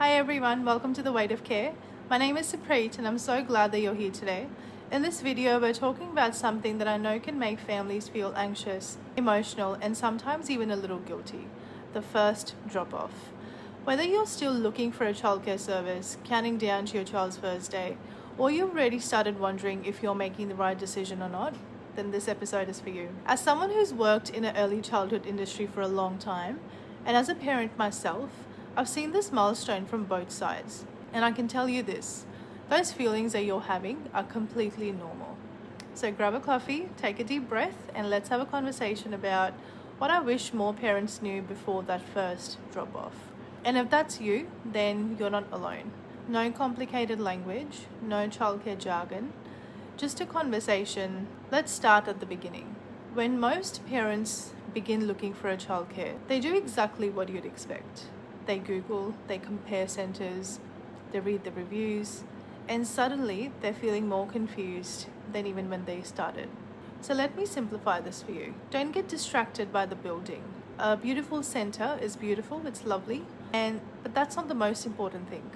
Hi everyone, welcome to The Weight of Care. My name is Supreet and I'm so glad that you're here today. In this video, we're talking about something that I know can make families feel anxious, emotional, and sometimes even a little guilty: the first drop-off. Whether you're still looking for a childcare service, counting down to your child's first day, or you've already started wondering if you're making the right decision or not, then this episode is for you. As someone who's worked in the early childhood industry for a long time, and as a parent myself, I've seen this milestone from both sides, and I can tell you this: those feelings that you're having are completely normal. So grab a coffee, take a deep breath, and let's have a conversation about what I wish more parents knew before that first drop off. And if that's you, then you're not alone. No complicated language, no childcare jargon, just a conversation. Let's start at the beginning. When most parents begin looking for a childcare, they do exactly what you'd expect. They Google, they compare centers, they read the reviews, and suddenly they're feeling more confused than even when they started. So let me simplify this for you. Don't get distracted by the building. A beautiful center is beautiful, it's lovely, but that's not the most important thing.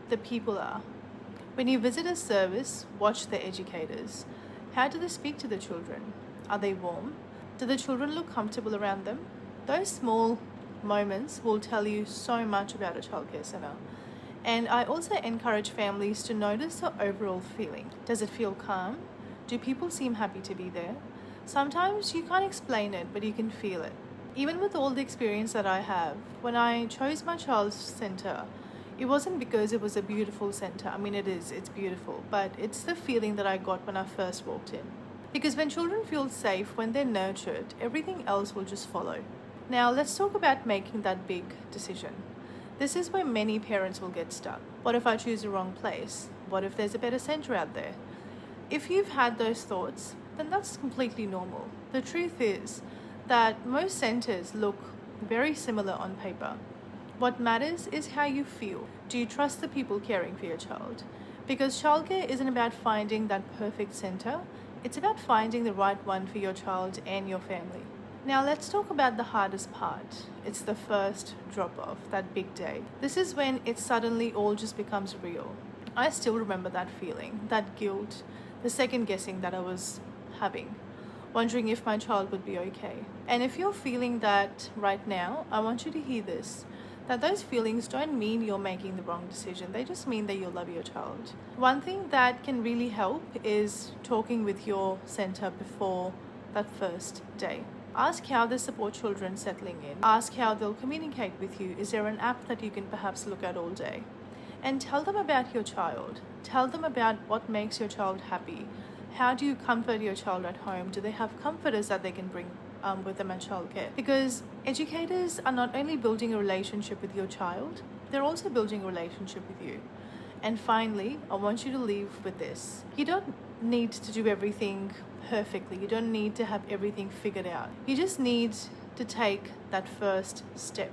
The people are. When you visit a service, watch the educators. How do they speak to the children? Are they warm? Do the children look comfortable around them? Those small moments will tell you so much about a childcare center. And I also encourage families to notice the overall feeling. Does it feel calm? Do people seem happy to be there? Sometimes you can't explain it, but you can feel it. Even with all the experience that I have, when I chose my child's center, it wasn't because it was a beautiful center. I mean, it's beautiful, but it's the feeling that I got when I first walked in. Because when children feel safe, when they're nurtured, everything else will just follow. Now, let's talk about making that big decision. This is where many parents will get stuck. What if I choose the wrong place? What if there's a better center out there? If you've had those thoughts, then that's completely normal. The truth is that most centers look very similar on paper. What matters is how you feel. Do you trust the people caring for your child? Because childcare isn't about finding that perfect center. It's about finding the right one for your child and your family. Now let's talk about the hardest part. It's the first drop-off, that big day. This is when it suddenly all just becomes real. I still remember that feeling, that guilt, the second guessing that I was having, wondering if my child would be okay. And if you're feeling that right now, I want you to hear this: that those feelings don't mean you're making the wrong decision. They just mean that you love your child. One thing that can really help is talking with your center before that first day. Ask how they support children settling in. Ask how they'll communicate with you. Is there an app that you can perhaps look at all day? And tell them about your child. Tell them about what makes your child happy. How do you comfort your child at home? Do they have comforters that they can bring with them at childcare? Because educators are not only building a relationship with your child, they're also building a relationship with you. And finally, I want you to leave with this: you don't need to do everything perfectly. You don't need to have everything figured out. You just need to take that first step,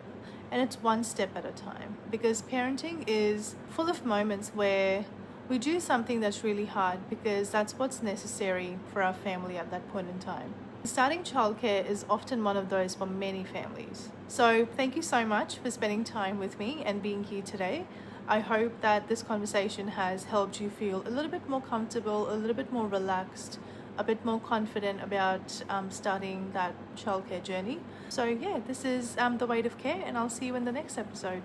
and it's one step at a time. Because parenting is full of moments where we do something that's really hard because that's what's necessary for our family at that point in time. Starting childcare is often one of those for many families. So thank you so much for spending time with me and being here today. I hope that this conversation has helped you feel a little bit more comfortable, a little bit more relaxed, a bit more confident about starting that childcare journey. So yeah, this is The Weight of Care, and I'll see you in the next episode.